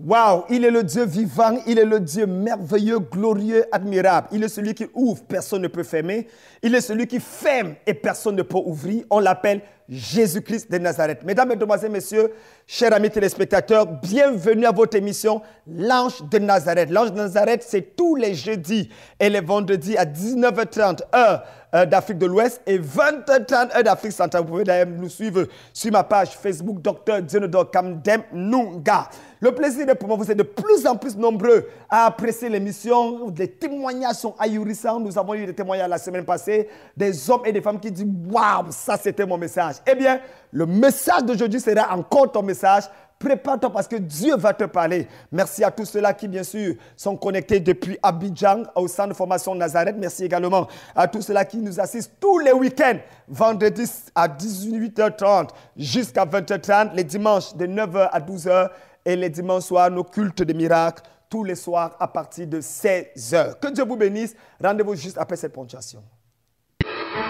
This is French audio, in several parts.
Waouh, il est le Dieu vivant, il est le Dieu merveilleux, glorieux, admirable. Il est celui qui ouvre, personne ne peut fermer. Il est celui qui ferme et personne ne peut ouvrir. On l'appelle Jésus-Christ de Nazareth. Mesdames, Mesdemoiselles, Messieurs, chers amis téléspectateurs, bienvenue à votre émission L'Ange de Nazareth. L'Ange de Nazareth, c'est tous les jeudis et les vendredis à 19h30, heure d'Afrique de l'Ouest et 20h30, heure d'Afrique centrale. Vous pouvez d'ailleurs nous suivre sur ma page Facebook, Dr. Dionodor Kamdem Nunga. Le plaisir est pour moi, vous êtes de plus en plus nombreux à apprécier l'émission. Les témoignages sont ahurissants. Nous avons eu des témoignages la semaine passée, des hommes et des femmes qui disent « Waouh, ça c'était mon message ». Eh bien, le message d'aujourd'hui sera encore ton message. Prépare-toi parce que Dieu va te parler. Merci à tous ceux-là qui, bien sûr, sont connectés depuis Abidjan au centre de formation Nazareth. Merci également à tous ceux-là qui nous assistent tous les week-ends, vendredi à 18h30 jusqu'à 20h30, les dimanches de 9h à 12h et les dimanches soirs, nos cultes de miracles, tous les soirs à partir de 16h. Que Dieu vous bénisse. Rendez-vous juste après cette ponctuation.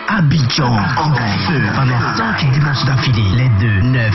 Abidjan en feu pendant 5 dimanches d'affilée, les 2, 9,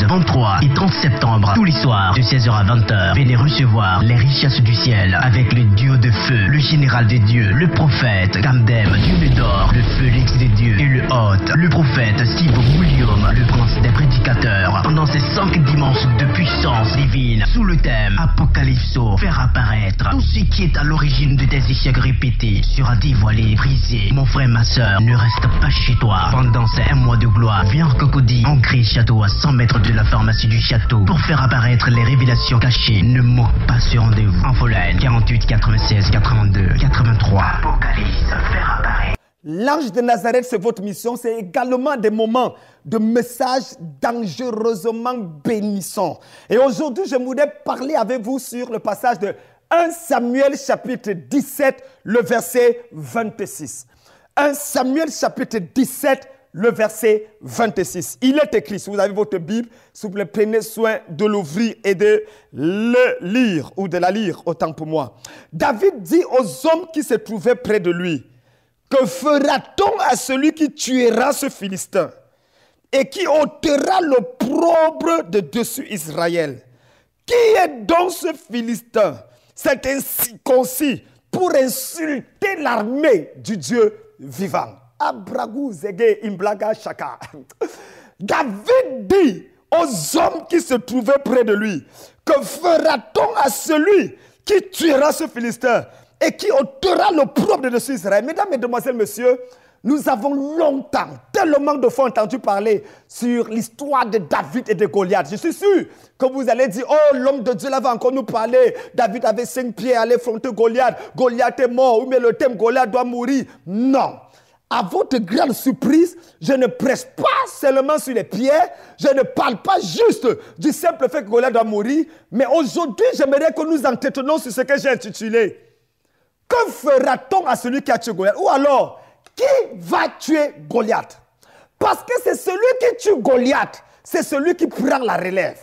16, 23 et 30 septembre, tous les soirs de 16h à 20h. Venez recevoir les richesses du ciel avec le duo de feu, le général des dieux, le prophète Kamdem Dionodor, le Félix des dieux et le hôte, le prophète Steve William, le prince des prédicateurs. Pendant ces 5 dimanches de puissance divine, sous le thème Apocalypso, faire apparaître tout ce qui est à l'origine de tes échecs répétés sera dévoilé, brisé. Mon frère, ma soeur, ne reste pas chez toi. Pendant ces 1 mois de gloire, viens en Cocody, on crée château à 100 mètres de la pharmacie du château pour faire apparaître les révélations cachées. Ne manque pas ce rendez-vous. Infolène 48 96 82 83. Apocalypse, faire apparaître. L'Ange de Nazareth, c'est votre mission. C'est également des moments de messages dangereusement bénissants. Et aujourd'hui, je voudrais parler avec vous sur le passage de 1 Samuel chapitre 17, le verset 26. 1 Samuel chapitre 17, le verset 26. Il est écrit, si vous avez votre Bible, s'il vous plaît, prenez soin de l'ouvrir et de le lire, ou de la lire, autant pour moi. David dit aux hommes qui se trouvaient près de lui, « Que fera-t-on à celui qui tuera ce Philistin et qui ôtera l'opprobre de dessus Israël? Qui est donc ce Philistin, cet incirconcis, pour insulter l'armée du Dieu vivant? » Abragou zege imblaga shaka. David dit aux hommes qui se trouvaient près de lui, « Que fera-t-on à celui qui tuera ce Philistin et qui ôtera l'opprobre de dessus Israël? » Mesdames, Mesdemoiselles, Messieurs, nous avons longtemps, tellement de fois entendu parler sur l'histoire de David et de Goliath. Je suis sûr que vous allez dire, oh, l'homme de Dieu là va encore nous parler. David avait 5 pieds à aller affronter Goliath. Goliath est mort, ou mais le thème Goliath doit mourir. Non. À votre grande surprise, je ne presse pas seulement sur les pierres, je ne parle pas juste du simple fait que Goliath doit mourir, mais aujourd'hui, j'aimerais que nous entretenons sur ce que j'ai intitulé « Que fera-t-on à celui qui a tué Goliath ?» Ou alors, qui va tuer Goliath? Parce que c'est celui qui tue Goliath, c'est celui qui prend la relève.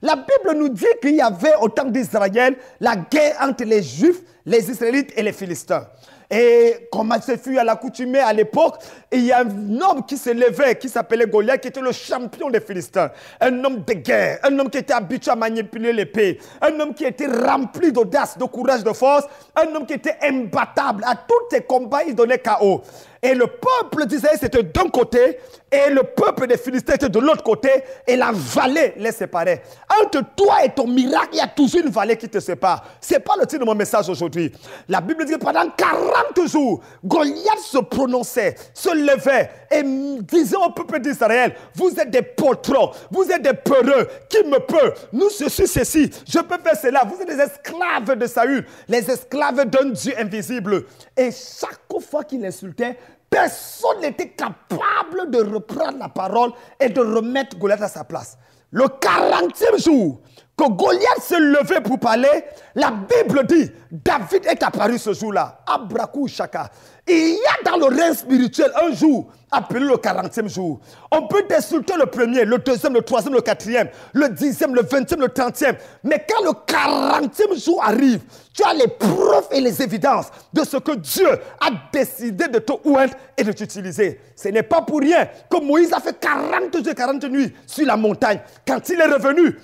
La Bible nous dit qu'il y avait au temps d'Israël la guerre entre les Juifs, les Israélites et les Philistins. Et comme ce fut à l'accoutumée à l'époque, il y a un homme qui s'est levé, qui s'appelait Goliath, qui était le champion des Philistins. Un homme de guerre, un homme qui était habitué à manipuler l'épée, un homme qui était rempli d'audace, de courage, de force, un homme qui était imbattable. À tous ses combats, il donnait KO. Et le peuple d'Israël, c'était d'un côté, et le peuple des Philistins était de l'autre côté, et la vallée les séparait. Entre toi et ton miracle, il y a toujours une vallée qui te sépare. Ce n'est pas le titre de mon message aujourd'hui. La Bible dit que pendant 40 jours, Goliath se prononçait, se levait, et disait au peuple d'Israël, vous êtes des poltrons, vous êtes des peureux, qui me peut? Nous, je suis ceci, je peux faire cela. Vous êtes des esclaves de Saül, les esclaves d'un Dieu invisible. Et chaque fois qu'il insultait, personne n'était capable de reprendre la parole et de remettre Goliath à sa place. Le 40e jour que Goliath se levait pour parler, la Bible dit, David est apparu ce jour-là. Abrakou Shaka. Il y a dans le règne spirituel un jour appelé le 40e jour. On peut t'insulter le premier, le deuxième, le troisième, le quatrième, le 10e, le 20e, le 30e. Mais quand le 40e jour arrive, tu as les preuves et les évidences de ce que Dieu a décidé de te oindre et de t'utiliser. Ce n'est pas pour rien que Moïse a fait 40 jours et 40 nuits sur la montagne. Quand il est revenu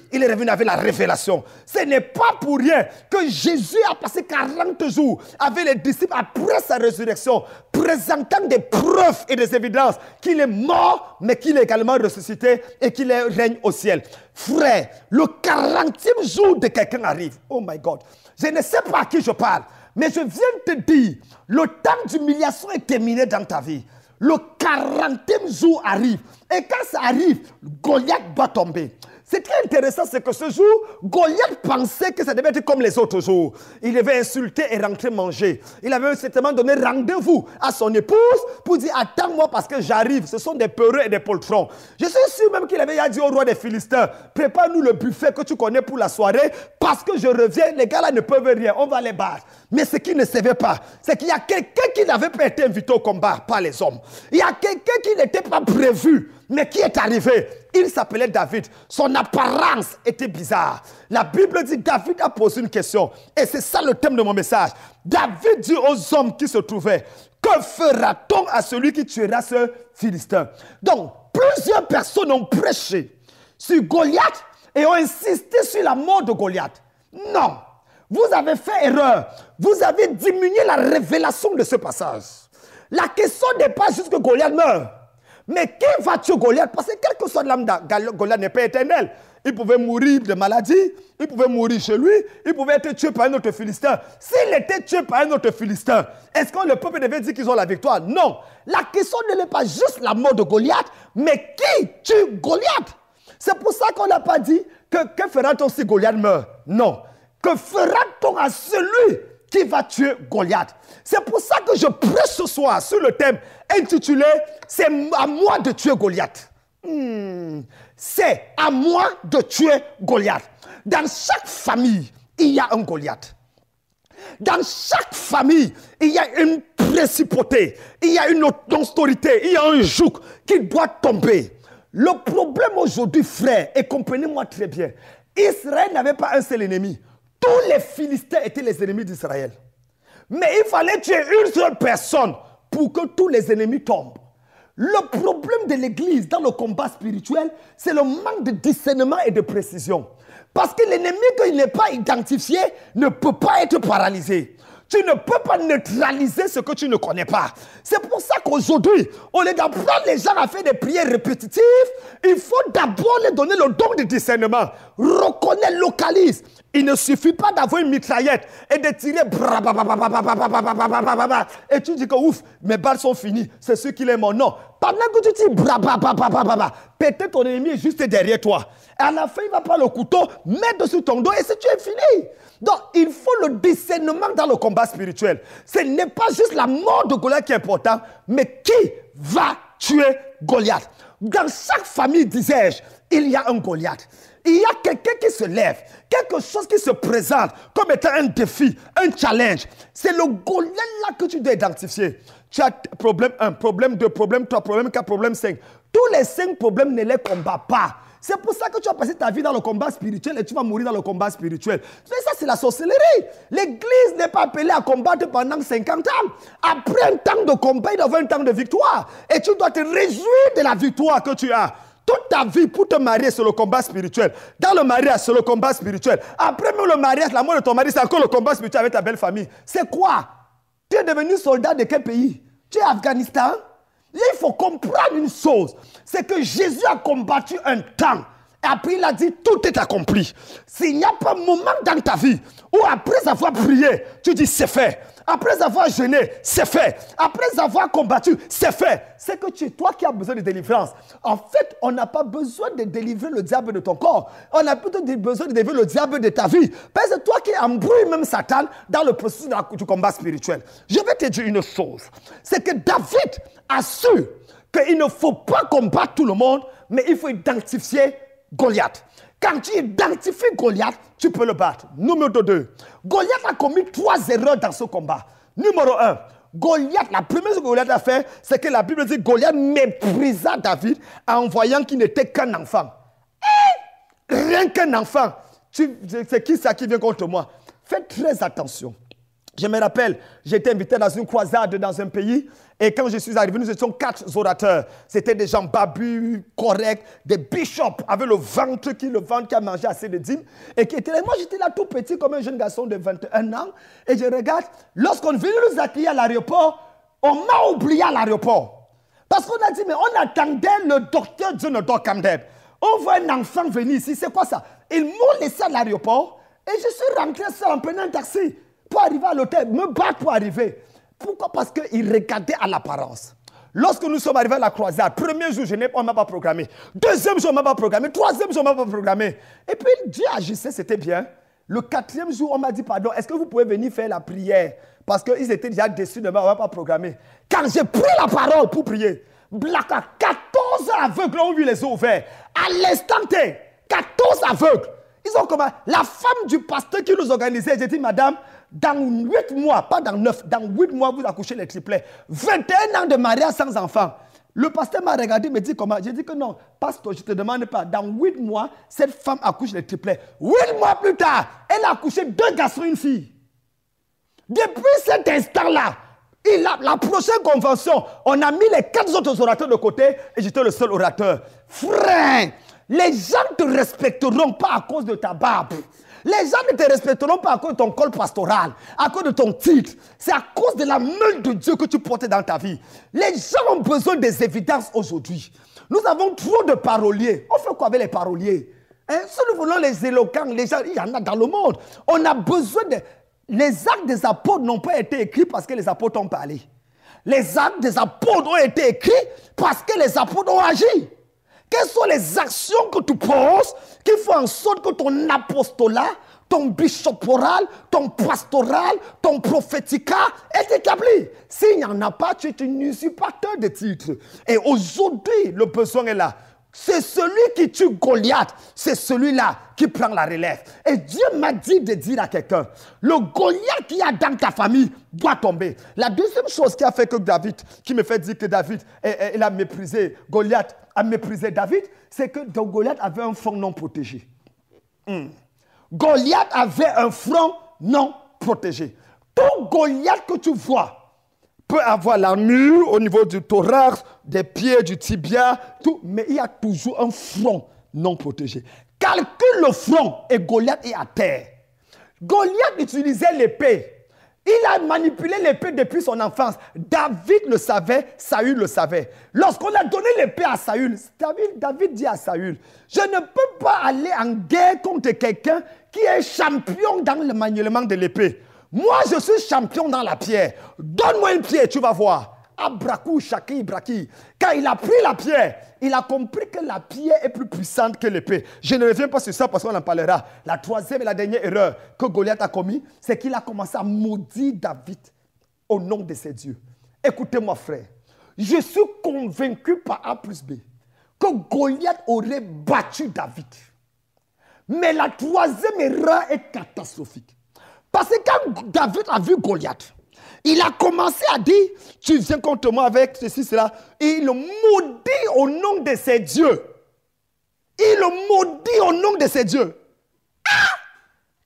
avec la révélation. Ce n'est pas pour rien que Jésus a passé 40 jours avec les disciples après sa résurrection, présentant des preuves et des évidences qu'il est mort, mais qu'il est également ressuscité et qu'il règne au ciel. Frère, le 40e jour de quelqu'un arrive. Oh my God. Je ne sais pas à qui je parle, mais je viens te dire, le temps d'humiliation est terminé dans ta vie. Le 40e jour arrive. Et quand ça arrive, Goliath doit tomber. C'est très intéressant, c'est que ce jour, Goliath pensait que ça devait être comme les autres jours. Il devait insulter et rentrer manger. Il avait certainement donné rendez-vous à son épouse pour dire « Attends-moi parce que j'arrive, ce sont des peureux et des poltrons. » Je suis sûr même qu'il avait dit au roi des Philistins « Prépare-nous le buffet que tu connais pour la soirée parce que je reviens, les gars là ne peuvent rien, on va les battre. » Mais ce qu'il ne savait pas, c'est qu'il y a quelqu'un qui n'avait pas été invité au combat par les hommes. Il y a quelqu'un qui n'était pas prévu, mais qui est arrivé. Il s'appelait David. Son apparence était bizarre. La Bible dit David a posé une question. Et c'est ça le thème de mon message. David dit aux hommes qui se trouvaient, que fera-t-on à celui qui tuera ce Philistin? Donc, plusieurs personnes ont prêché sur Goliath et ont insisté sur la mort de Goliath. Non. Vous avez fait erreur. Vous avez diminué la révélation de ce passage. La question n'est pas juste que Goliath meurt. Mais qui va tuer Goliath? Parce que quel que soit l'âme de Goliath n'est pas éternel. Il pouvait mourir de maladie, il pouvait mourir chez lui, il pouvait être tué par un autre Philistin. S'il était tué par un autre Philistin, est-ce que le peuple devait dire qu'ils ont la victoire? Non. La question n'est pas juste la mort de Goliath, mais qui tue Goliath? C'est pour ça qu'on n'a pas dit que fera-t-on si Goliath meurt? Non. Que fera-t-on à celui qui va tuer Goliath? C'est pour ça que je prêche ce soir sur le thème intitulé « C'est à moi de tuer Goliath ». C'est à moi de tuer Goliath. Dans chaque famille, il y a un Goliath. Dans chaque famille, il y a une principauté, il y a une autorité, il y a un joug qui doit tomber. Le problème aujourd'hui, frère, et comprenez-moi très bien, Israël n'avait pas un seul ennemi. Tous les Philistins étaient les ennemis d'Israël. Mais il fallait tuer une seule personne pour que tous les ennemis tombent. Le problème de l'Église dans le combat spirituel, c'est le manque de discernement et de précision. Parce que l'ennemi qui n'est pas identifié ne peut pas être paralysé. Tu ne peux pas neutraliser ce que tu ne connais pas. C'est pour ça qu'aujourd'hui, au lieu d'apprendre les gens à faire des prières répétitives, il faut d'abord leur donner le don de discernement. Reconnais, localise. Il ne suffit pas d'avoir une mitraillette et de tirer et tu dis que ouf, mes balles sont finies, c'est ce qu'il est mon nom. Pendant que tu dis peut-être ton ennemi est juste derrière toi. Et à la fin, il va prendre le couteau, mettre dessus ton dos et c'est tu es fini. Donc, il faut le discernement dans le combat spirituel. Ce n'est pas juste la mort de Goliath qui est important, mais qui va tuer Goliath? Dans chaque famille, disais-je, il y a un Goliath. Il y a quelqu'un qui se lève, quelque chose qui se présente comme étant un défi, un challenge. C'est le Goliath là que tu dois identifier. Tu as problème 1, problème 2, problème 3, problème 4, problème 5. Tous les 5 problèmes ne les combats pas. C'est pour ça que tu as passé ta vie dans le combat spirituel et tu vas mourir dans le combat spirituel. Mais ça, c'est la sorcellerie. L'Église n'est pas appelée à combattre pendant 50 ans. Après un temps de combat, il doit y avoir un temps de victoire. Et tu dois te réjouir de la victoire que tu as. Toute ta vie pour te marier, c'est le combat spirituel. Dans le mariage, c'est le combat spirituel. Après même le mariage, la mort de ton mari, c'est encore le combat spirituel avec ta belle famille. C'est quoi? Tu es devenu soldat de quel pays? Tu es Afghanistan? Il faut comprendre une chose. C'est que Jésus a combattu un temps. Et après, il a dit, tout est accompli. S'il n'y a pas un moment dans ta vie où après avoir prié, tu dis, c'est fait. Après avoir jeûné, c'est fait. Après avoir combattu, c'est fait. C'est que c'est toi qui as besoin de délivrance. En fait, on n'a pas besoin de délivrer le diable de ton corps. On a plutôt besoin de délivrer le diable de ta vie. Parce que c'est toi qui embrouilles même Satan dans le processus du combat spirituel. Je vais te dire une chose. C'est que David a su qu'il ne faut pas combattre tout le monde, mais il faut identifier Goliath. Quand tu identifies Goliath, tu peux le battre. Numéro 2, Goliath a commis 3 erreurs dans ce combat. Numéro 1, Goliath, la première chose que Goliath a fait, c'est que la Bible dit que Goliath méprisa David en voyant qu'il n'était qu'un enfant. Rien qu'un enfant. C'est qui ça qui vient contre moi? Faites très attention. Je me rappelle, j'ai été invité dans une croisade dans un pays et quand je suis arrivé, nous étions 4 orateurs. C'était des gens babus, corrects, des bishops avec le ventre qui a mangé assez de dîmes et qui étaient là. Moi, j'étais là tout petit comme un jeune garçon de 21 ans et je regarde, lorsqu'on venait nous accueillir à l'aéroport, on m'a oublié à l'aéroport. Parce qu'on a dit, mais on attendait le docteur Jonathan Kamdeb. On voit un enfant venir ici, c'est quoi ça? Ils m'ont laissé à l'aéroport et je suis rentré seul en prenant un taxi. Pour arriver à l'hôtel, me battre pour arriver. Pourquoi? Parce qu'ils regardaient à l'apparence. Lorsque nous sommes arrivés à la croisade, premier jour, on ne m'a pas programmé. Deuxième jour, on ne m'a pas programmé. Troisième jour, on ne m'a pas programmé. Et puis, Dieu agissait, c'était bien. Le 4e jour, on m'a dit, pardon, est-ce que vous pouvez venir faire la prière? Parce qu'ils étaient déjà déçus de ne m'avoir pas programmé. Quand j'ai pris la parole pour prier, 14 aveugles ont eu les yeux ouverts. À l'instant T, 14 aveugles. Ils ont commencé. La femme du pasteur qui nous organisait, j'ai dit, madame, dans 8 mois, pas dans 9, dans 8 mois, vous accouchez les triplets. 21 ans de mariage sans enfant. Le pasteur m'a regardé, me dit comment? J'ai dit que non, pasteur, je ne te demande pas. Dans 8 mois, cette femme accouche les triplets. 8 mois plus tard, elle a accouché 2 garçons et une fille. Depuis cet instant-là, la prochaine convention, on a mis les 4 autres orateurs de côté et j'étais le seul orateur. Frère, les gens ne te respecteront pas à cause de ta barbe. Les gens ne te respecteront pas à cause de ton col pastoral, à cause de ton titre. C'est à cause de la main de Dieu que tu portes dans ta vie. Les gens ont besoin des évidences aujourd'hui. Nous avons trop de paroliers. On fait quoi avec les paroliers? Si nous voulons les éloquents, les gens, il y en a dans le monde. On a besoin de... Les actes des apôtres n'ont pas été écrits parce que les apôtres ont parlé. Les actes des apôtres ont été écrits parce que les apôtres ont agi. Quelles sont les actions que tu poses qui font en sorte que ton apostolat, ton bishoporal, ton pastoral, ton prophética est établi? S'il n'y en a pas, tu es un usurpateur de titres. Et aujourd'hui, le besoin est là. C'est celui qui tue Goliath, c'est celui-là qui prend la relève. Et Dieu m'a dit de dire à quelqu'un, le Goliath qu'il y a dans ta famille doit tomber. La deuxième chose qui a fait que David, qui me fait dire que David, il a méprisé, Goliath a méprisé David, c'est que Goliath avait un front non protégé. Goliath avait un front non protégé. Tout Goliath que tu vois peut avoir l'armure au niveau du thorax, des pieds, du tibia, tout, mais il y a toujours un front non protégé. Calcule le front et Goliath est à terre. Goliath utilisait l'épée. Il a manipulé l'épée depuis son enfance. David le savait, Saül le savait. Lorsqu'on a donné l'épée à Saül, David dit à Saül, je ne peux pas aller en guerre contre quelqu'un qui est champion dans le maniement de l'épée. Moi, je suis champion dans la pierre. Donne-moi une pierre, tu vas voir. Abrakou, Shaki, Braki. Quand il a pris la pierre, il a compris que la pierre est plus puissante que l'épée. Je ne reviens pas sur ça parce qu'on en parlera. La troisième et la dernière erreur que Goliath a commis, c'est qu'il a commencé à maudire David au nom de ses dieux. Écoutez-moi, frère. Je suis convaincu par A plus B que Goliath aurait battu David. Mais la troisième erreur est catastrophique. Parce que quand David a vu Goliath, il a commencé à dire, tu viens contre moi avec ceci, cela. Et il le maudit au nom de ses dieux. Il le maudit au nom de ses dieux. Ah!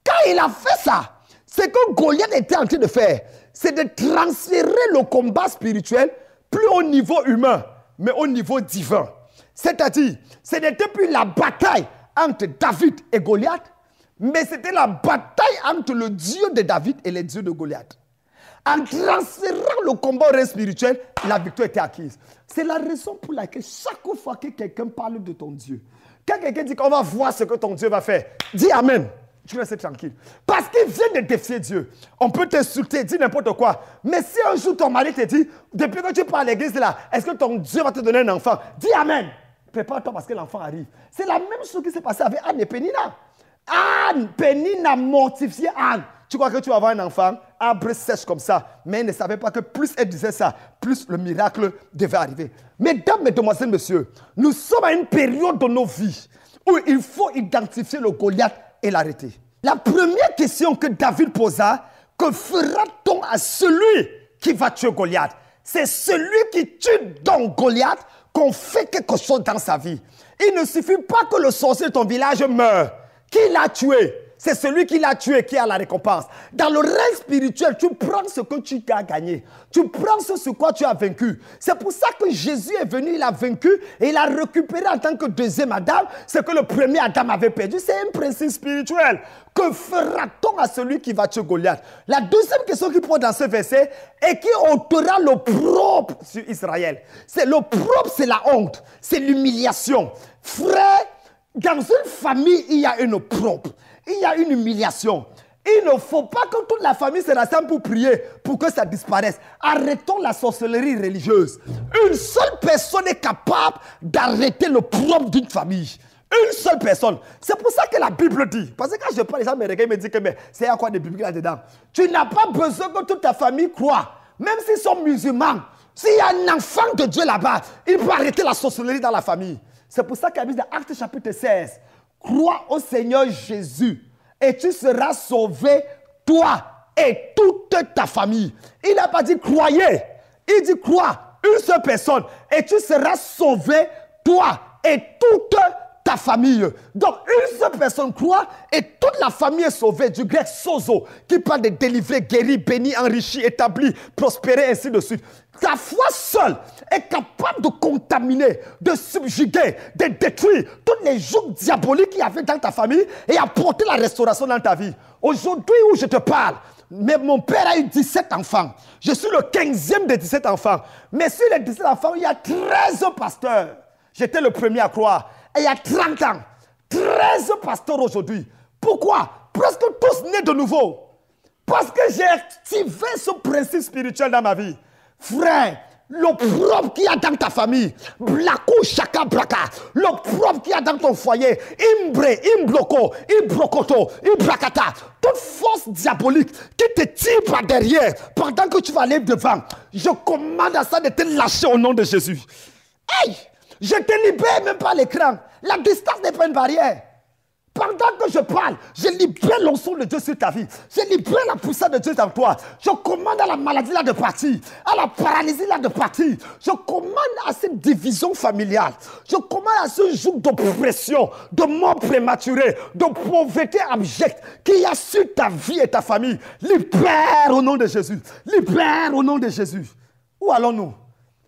Quand il a fait ça, ce que Goliath était en train de faire, c'est de transférer le combat spirituel plus au niveau humain, mais au niveau divin. C'est-à-dire, ce n'était plus la bataille entre David et Goliath, mais c'était la bataille entre le Dieu de David et les dieux de Goliath. En transférant le combat au règne spirituel, la victoire était acquise. C'est la raison pour laquelle chaque fois que quelqu'un parle de ton Dieu, quand quelqu'un dit qu'on va voir ce que ton Dieu va faire, dis Amen. Tu restes tranquille. Parce qu'il vient de défier Dieu. On peut t'insulter, dire n'importe quoi. Mais si un jour ton mari te dit, depuis que tu pars à l'église là, est-ce que ton Dieu va te donner un enfant? Dis Amen. Prépare-toi parce que l'enfant arrive. C'est la même chose qui s'est passée avec Anne et Pénina. Anne, Pénina mortifié Anne. Tu crois que tu vas avoir un enfant, arbre sèche comme ça. Mais elle ne savait pas que plus elle disait ça, plus le miracle devait arriver. Mesdames, mesdemoiselles, messieurs, nous sommes à une période de nos vies où il faut identifier le Goliath et l'arrêter. La première question que David posa, que fera-t-on à celui qui va tuer Goliath? C'est celui qui tue donc Goliath qu'on fait quelque chose dans sa vie. Il ne suffit pas que le sorcier de ton village meure. Qui l'a tué? C'est celui qui l'a tué qui a la récompense. Dans le règne spirituel, tu prends ce que tu as gagné. Tu prends ce sur quoi tu as vaincu. C'est pour ça que Jésus est venu, il a vaincu et il a récupéré en tant que deuxième Adam ce que le premier Adam avait perdu. C'est un principe spirituel. Que fera-t-on à celui qui va tuer Goliath? La deuxième question qu'il pose dans ce verset est qui ôtera l'opprobre sur Israël. C'est l'opprobre, c'est la honte, c'est l'humiliation. Frère, dans une famille, il y a une opprobre. Il y a une humiliation. Il ne faut pas que toute la famille se rassemble pour prier, pour que ça disparaisse. Arrêtons la sorcellerie religieuse. Une seule personne est capable d'arrêter le propre d'une famille. Une seule personne. C'est pour ça que la Bible dit. Parce que quand je parle, les gens me regardent et me disent que c'est à quoi des bibliques là-dedans. Tu n'as pas besoin que toute ta famille croie. Même s'ils sont musulmans. S'il y a un enfant de Dieu là-bas, il peut arrêter la sorcellerie dans la famille. C'est pour ça qu'il y a dans Actes chapitre 16. Crois au Seigneur Jésus et tu seras sauvé, toi et toute ta famille. Il n'a pas dit croyez. Il dit crois, une seule personne et tu seras sauvé, toi et toute ta famille. Donc une seule personne croit et toute la famille est sauvée. Du grec sozo qui parle de délivrer, guéri, béni, enrichi, établi, prospérer, ainsi de suite. Ta foi seule est capable de contaminer, de subjuguer, de détruire tous les jougs diaboliques qu'il y avait dans ta famille et apporter la restauration dans ta vie. Aujourd'hui où je te parle, mais mon père a eu 17 enfants. Je suis le 15e des 17 enfants. Mais sur les 17 enfants, il y a 13 pasteurs. J'étais le premier à croire. Et il y a 30 ans, 13 pasteurs aujourd'hui. Pourquoi? Presque tous nés de nouveau. Parce que j'ai activé ce principe spirituel dans ma vie. Frère, l'opprobre qu'il y a dans ta famille, blakou chaka braka, l'opprobre qu'il y a dans ton foyer, imbre, imbloko, imbrokoto, imbrakata, toute force diabolique qui te tire par derrière pendant que tu vas aller devant, je commande à ça de te lâcher au nom de Jésus. Hey! Je te libère même pas l'écran. La distance n'est pas une barrière. Pendant que je parle, je libère l'onction de Dieu sur ta vie. Je libère la puissance de Dieu dans toi. Je commande à la maladie là de partir. À la paralysie là de partir. Je commande à cette division familiale. Je commande à ce joug d'oppression, de mort prématurée, de pauvreté abjecte qu'il y a sur ta vie et ta famille. Libère au nom de Jésus. Libère au nom de Jésus. Où allons-nous?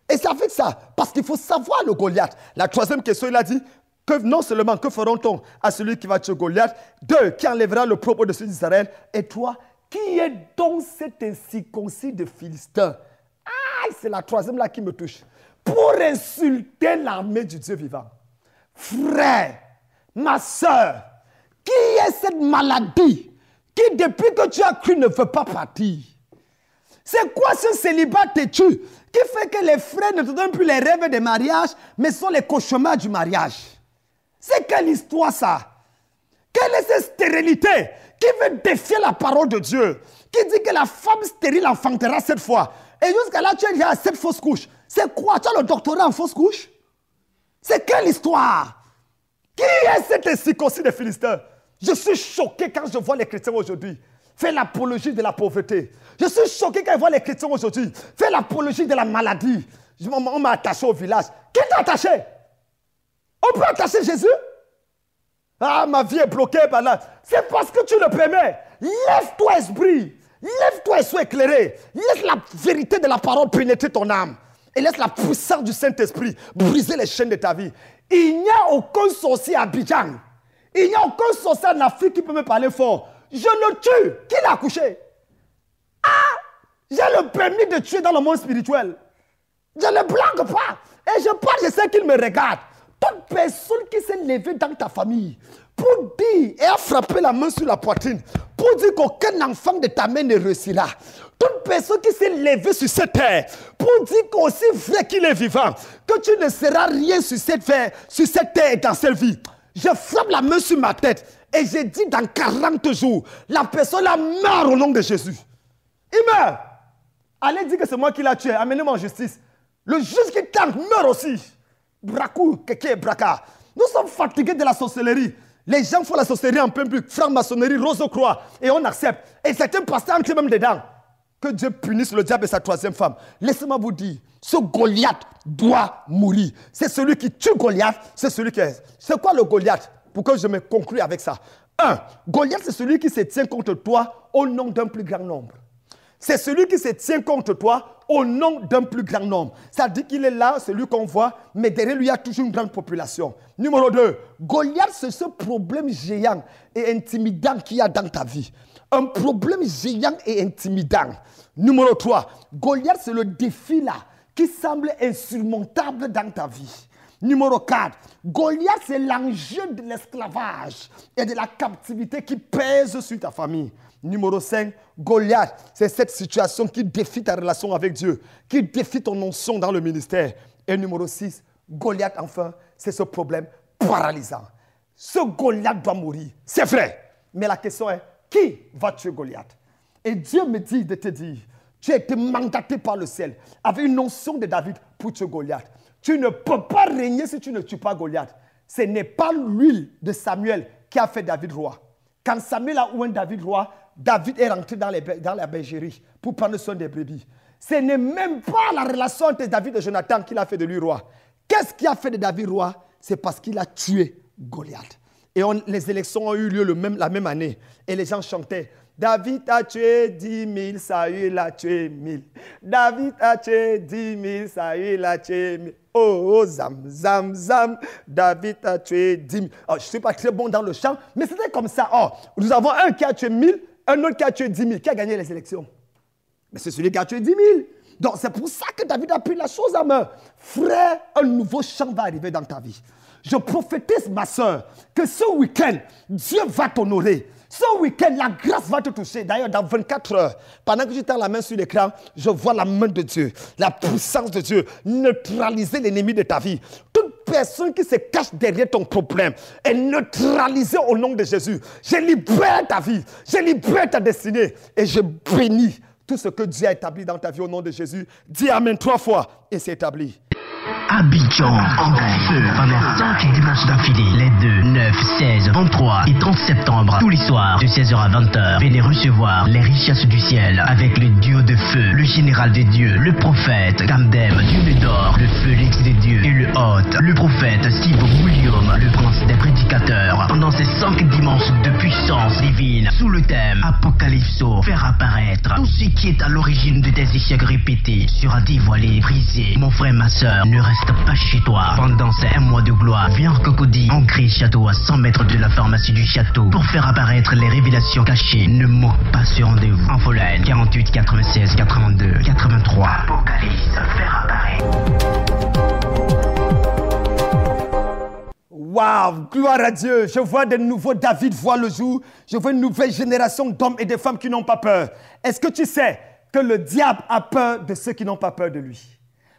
Et c'est avec ça, parce qu'il faut savoir le Goliath. La troisième question, il a dit que non seulement que feront-on à celui qui va tuer Goliath, deux, qui enlèvera le propre dessus d'Israël, et trois, qui est donc cet incirconcis de Philistins? Ah, c'est la troisième là qui me touche. Pour insulter l'armée du Dieu vivant. Frère, ma soeur, qui est cette maladie qui depuis que tu as cru ne veut pas partir? C'est quoi ce célibat têtu qui fait que les frères ne te donnent plus les rêves de mariage, mais sont les cauchemars du mariage? C'est quelle histoire ça? Quelle est cette stérilité qui veut défier la parole de Dieu? Qui dit que la femme stérile enfantera 7 fois. Et jusqu'à là, tu es déjà à 7 fausses couches. C'est quoi? Tu as le doctorat en fausses couches? C'est quelle histoire? Qui est cet incirconcis des Philistins? Je suis choqué quand je vois les chrétiens aujourd'hui faire l'apologie de la pauvreté. Je suis choqué quand je vois les chrétiens aujourd'hui faire l'apologie de la maladie. On m'a attaché au village. Qui t'a attaché? On peut attacher Jésus? Ah, ma vie est bloquée par là. C'est parce que tu le permets. Lève-toi, esprit. Lève-toi et sois éclairé. Laisse la vérité de la parole pénétrer ton âme. Et laisse la puissance du Saint-Esprit briser les chaînes de ta vie. Il n'y a aucun sorcier à Abidjan. Il n'y a aucun sorcier en Afrique qui peut me parler fort. Je le tue. Qui l'a accouché? Ah! J'ai le permis de tuer dans le monde spirituel. Je ne blague pas. Et je parle, je sais qu'il me regarde. Toute personne qui s'est levée dans ta famille pour dire et a frappé la main sur la poitrine, pour dire qu'aucun enfant de ta main ne réussira. Toute personne qui s'est levée sur cette terre pour dire qu'aussi vrai qu'il est vivant, que tu ne seras rien sur cette terre et dans cette vie. Je frappe la main sur ma tête et je dis dans 40 jours, la personne a meurt au nom de Jésus. Il meurt. Allez dire que c'est moi qui l'ai tué. Amenez-moi en justice. Le juge qui tente meurt aussi. Brakou, keke, braka. Nous sommes fatigués de la sorcellerie. Les gens font la sorcellerie en public, franc-maçonnerie, rose-croix, et on accepte. Et certains pasteurs entrent même dedans. Que Dieu punisse le diable et sa troisième femme. Laissez-moi vous dire, ce Goliath doit mourir. C'est celui qui tue Goliath, c'est celui qui est. C'est quoi le Goliath? Pour que je me conclue avec ça. Un, Goliath, c'est celui qui se tient contre toi au nom d'un plus grand nombre. C'est celui qui se tient contre toi au nom d'un plus grand nombre. Ça dit qu'il est là, celui qu'on voit, mais derrière lui, il y a toujours une grande population. Numéro 2, Goliath, c'est ce problème géant et intimidant qu'il y a dans ta vie. Un problème géant et intimidant. Numéro 3, Goliath, c'est le défi là qui semble insurmontable dans ta vie. Numéro 4, Goliath, c'est l'enjeu de l'esclavage et de la captivité qui pèse sur ta famille. Numéro 5, Goliath, c'est cette situation qui défie ta relation avec Dieu, qui défie ton onction dans le ministère. Et numéro 6, Goliath, enfin, c'est ce problème paralysant. Ce Goliath doit mourir, c'est vrai. Mais la question est, qui va tuer Goliath? Et Dieu me dit de te dire, tu as été mandaté par le ciel avec une onction de David pour tuer Goliath. Tu ne peux pas régner si tu ne tues pas Goliath. Ce n'est pas l'huile de Samuel qui a fait David roi. Quand Samuel a oint David roi, David est rentré dans la bergerie pour prendre soin des brebis. Ce n'est même pas la relation entre David et Jonathan qui l'a fait de lui roi. Qu'est-ce qui a fait de David roi? C'est parce qu'il a tué Goliath. Et les élections ont eu lieu la même année. Et les gens chantaient, David a tué 10 000, Saül a tué 1000. David a tué 10 000, Saül a tué 1000. Oh, zam, zam, zam, David a tué 10 000. Oh, je ne suis pas très bon dans le chant, mais c'était comme ça. Oh, nous avons un qui a tué 1000, un autre qui a tué 10 000. Qui a gagné les élections? Mais c'est celui qui a tué 10 000. Donc, c'est pour ça que David a pris la chose à main. Frère, un nouveau chant va arriver dans ta vie. Je prophétise, ma soeur, que ce week-end, Dieu va t'honorer. Ce week-end, la grâce va te toucher. D'ailleurs, dans 24 heures, pendant que je tends la main sur l'écran, je vois la main de Dieu, la puissance de Dieu, neutraliser l'ennemi de ta vie. Toute personne qui se cache derrière ton problème est neutralisée au nom de Jésus. Je libère ta vie, je libère ta destinée et je bénis tout ce que Dieu a établi dans ta vie au nom de Jésus. Dis Amen 3 fois et c'est établi. Abidjan, en feu, pendant 5 dimanches d'affilée, les 2, 9, 16, 23 et 30 septembre, tous les soirs, de 16h à 20h, venez recevoir les richesses du ciel avec le duo de feu, le général des dieux, le prophète Kamdem, Dieu d'or, le Félix des dieux et le hôte, le prophète Steve William, le prince des prédicateurs, pendant ces 5 dimanches de puissance divine, sous le thème Apocalypso, faire apparaître tout ce qui est à l'origine de tes échecs répétés sera dévoilé, brisé. Mon frère, ma soeur, ne reste pas chez toi. Pendant ces 1 mois de gloire, viens en Cocody, on crée château à 100 mètres de la pharmacie du château pour faire apparaître les révélations cachées. Ne manque pas ce rendez-vous. Infoline 48 96 82 83. Apocalypse, faire apparaître. Waouh, gloire à Dieu. Je vois de nouveaux David voir le jour. Je vois une nouvelle génération d'hommes et de femmes qui n'ont pas peur. Est-ce que tu sais que le diable a peur de ceux qui n'ont pas peur de lui?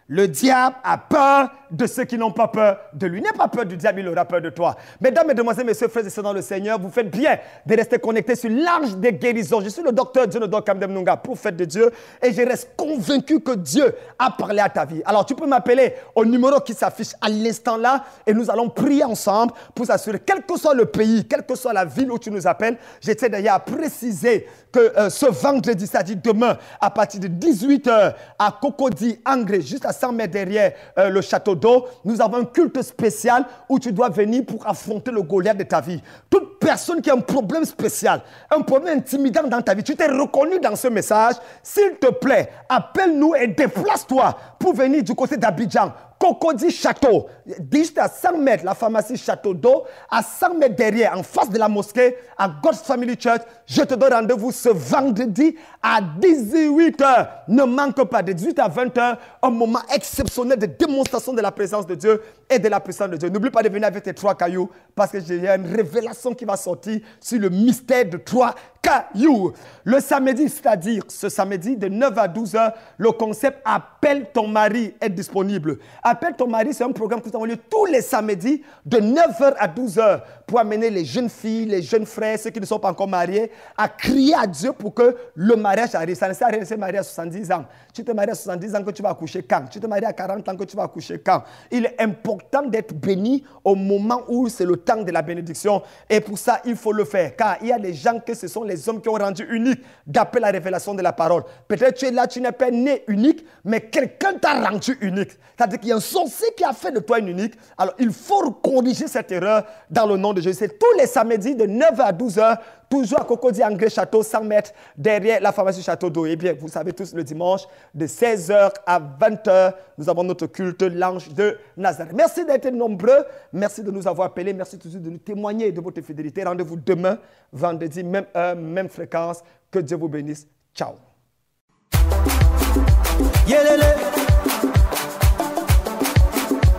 Le diable a peur de ceux qui n'ont pas peur de lui. N'aie pas peur du diable, il aura peur de toi. Mesdames, Mesdemoiselles, Messieurs, frères et sœurs dans le Seigneur, vous faites bien de rester connectés sur l'Arche des guérisons. Je suis le docteur Dionodore Kamdem Nunga, prophète de Dieu, et je reste convaincu que Dieu a parlé à ta vie. Alors, tu peux m'appeler au numéro qui s'affiche à l'instant là, et nous allons prier ensemble pour s'assurer, quel que soit le pays, quelle que soit la ville où tu nous appelles. J'étais d'ailleurs à préciser que ce vendredi, c'est-à-dire demain, à partir de 18h, à Cocody, Angré, juste à 100 mètres derrière le château d'eau, nous avons un culte spécial où tu dois venir pour affronter le Goliath de ta vie. Toute personne qui a un problème spécial, un problème intimidant dans ta vie, tu t'es reconnu dans ce message, s'il te plaît, appelle-nous et déplace-toi pour venir du côté d'Abidjan. Cocody Château, juste à 100 mètres, la pharmacie Château d'eau, à 100 mètres derrière, en face de la mosquée, à God's Family Church. Je te donne rendez-vous ce vendredi à 18h. Ne manque pas, de 18 à 20h, un moment exceptionnel de démonstration de la présence de Dieu et de la puissance de Dieu. N'oublie pas de venir avec tes 3 cailloux, parce que j'ai une révélation qui va sortir sur le mystère de 3 cailloux. Le samedi, c'est-à-dire ce samedi de 9 à 12h, le concept Appelle ton mari est disponible. Appelle ton mari, c'est un programme qui a lieu tous les samedis de 9h à 12h pour amener les jeunes filles, les jeunes frères, ceux qui ne sont pas encore mariés, à crier à Dieu pour que le mariage arrive. Ça ne sert à rien de se marier à 70 ans. Tu te maries à 70 ans que tu vas accoucher quand? Tu te maries à 40 ans que tu vas accoucher quand? Il est important d'être béni au moment où c'est le temps de la bénédiction. Et pour ça, il faut le faire. Car il y a des gens que ce sont les hommes qui ont rendu unique d'après la révélation de la parole. Peut-être tu es là, tu n'es pas né unique, mais quelqu'un t'a rendu unique. C'est-à-dire qu'il y a un sorcier qui a fait de toi une unique. Alors, il faut corriger cette erreur dans le nom de Jésus. C'est tous les samedis de 9h à 12h, toujours à Cocody Anglais Château, 100 mètres derrière la pharmacie Château d'Eau. Et bien, vous savez tous, le dimanche, de 16h à 20h, nous avons notre culte, l'ange de Nazareth. Merci d'être nombreux. Merci de nous avoir appelés. Merci toujours de nous témoigner de votre fidélité. Rendez-vous demain, vendredi, même heure, même fréquence. Que Dieu vous bénisse. Ciao.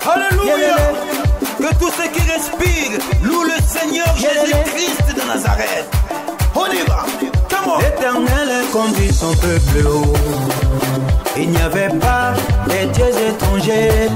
Alléluia. Que tous ceux qui respirent louent le Seigneur Jésus-Christ de Nazareth. On y va. L'Éternel conduit son peuple haut. Il n'y avait pas des dieux étrangers.